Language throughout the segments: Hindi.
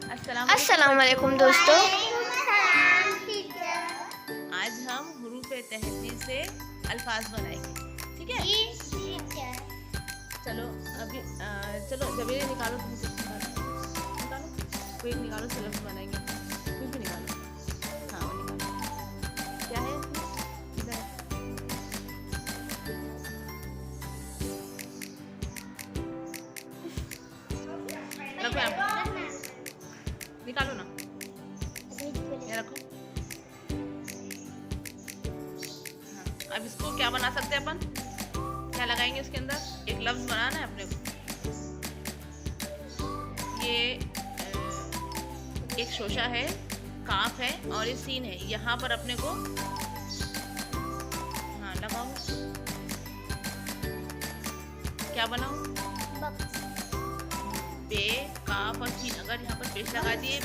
अस्सलाम वालेकुम दोस्तों। आज हम हुरूफ तहज़ीब से अल्फाज बनाएंगे, ठीक है? चलो अभी चलो जबीरे निकालो, तुम कुछ निकालो, कोई निकालो से लफ्ज़ बनाएंगे, कुछ भी निकालो। हाँ वो निकालो, क्या है इधर? रखो यहाँ पे, निकालो ना, ये रखो। हाँ, अब इसको क्या बना सकते हैं अपन? क्या लगाएंगे इसके अंदर? एक लफ्ज बनाना है अपने को। ये एक शोशा है, काफ है और ये सीन है। यहाँ पर अपने को हाँ लगाओ, क्या बनाओ? बे, काफ और सीन। अगर यहाँ पर पेश लगा दिए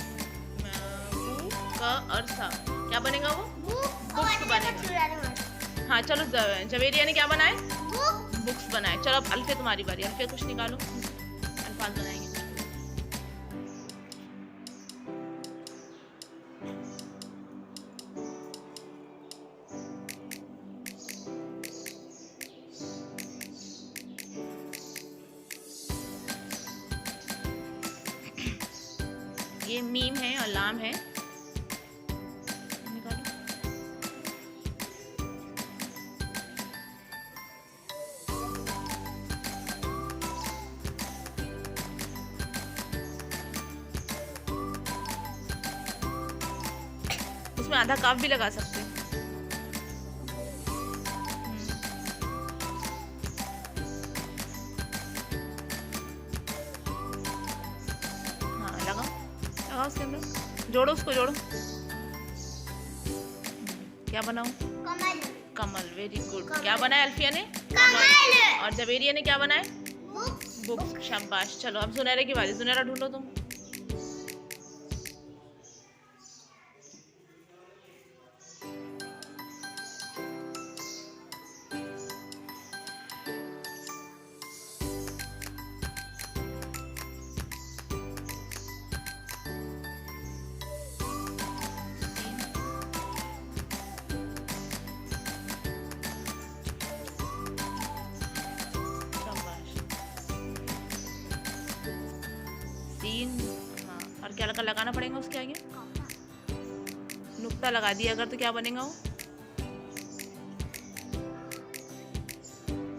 क और सा, क्या बनेगा? वो बुक्स बनेगा। हाँ चलो जवेरिया ने क्या बनाए? बुक्स बनाए। चलो अब अल्फे तुम्हारी बारी, अल्फे कुछ निकालो, अल्फाज बनाएंगे। ये मीम है और लाम है, निकालो। इसमें आधा काफ भी लगा सकते हैं। हाँ लगाओ, लगाओ उसके अंदर, जोड़ो उसको, जोड़ो। क्या बनाऊं? कमल। कमल, वेरी गुड। क्या बनाया अल्फिया ने? कमल। और जवेरिया ने क्या बनाए? बुक। शाबाश। चलो अब जुनैरा की बारी, जुनैरा ढूंढो तुम। तीन। हाँ, और क्या लगाना पड़ेगा उसके आगे? नुक्ता लगा दिया अगर, तो क्या बनेगा वो?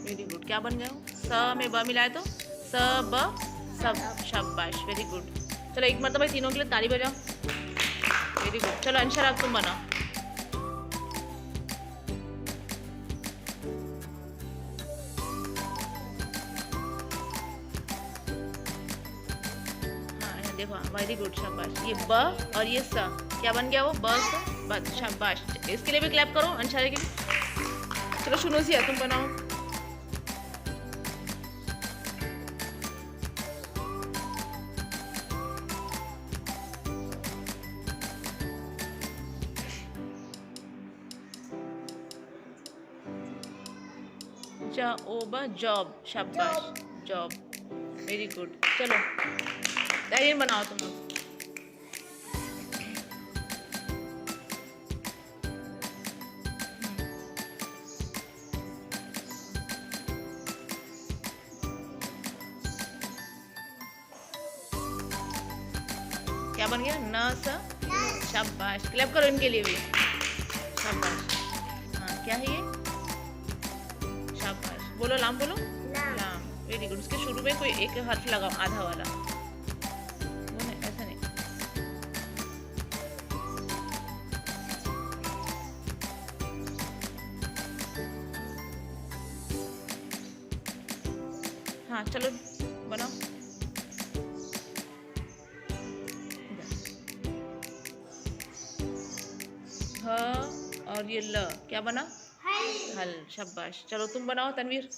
Very good. क्या बन गया वो? स में ब मिलाए तो स ब सब। शाबाश, वेरी गुड। चलो एक मरतबा तीनों के लिए ताली बजाओ। Very good. चलो अंशरा तुम बनाओ। देखो, वेरी गुड, शाबाश। ये ब और ये स, क्या बन गया वो? ब स बस। शाबाश। इसके लिए भी क्लैप करो, अंशारे के लिए। चलो शुरू से तुम बनाओ। Job, job. शाबाश, जॉब, वेरी गुड। चलो डायरी बनाओ तुम। क्या बन गया? न स। शाबाश, क्लैप करो इनके लिए भी। शाबाश। हाँ क्या है ये? शाबाश। बोलो लाम, बोलो लाम। Very good. उसके शुरू में कोई एक हर्फ लगाओ, आधा वाला। वो नहीं, ऐसा नहीं। हाँ चलो बनाओ। ह और ये ल, क्या बना? हल। शाबाश। चलो तुम बनाओ तनवीर।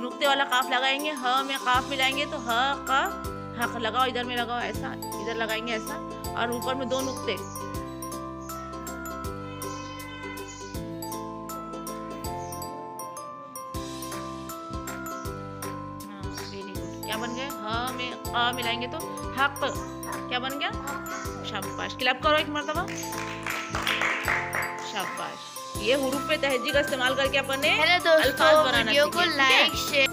नुक्ते वाला काफ लगाएंगे, ह में काफ मिलाएंगे तो ह का हक लगाओ, इधर में लगाओ ऐसा, इधर लगाएंगे ऐसा, और ऊपर में दो नुक्ते। क्या बन गए? ह में अ मिलाएंगे तो हक। क्या बन गया? शाबाश। क्लैप करो एक मर्तबा। शाबाश। ये हुरूफ पे तहज्जी का इस्तेमाल करके अपन ने हेलो अल्फाज दोस्तों, बनाना वीडियो को सीखे, ठीक है? Like share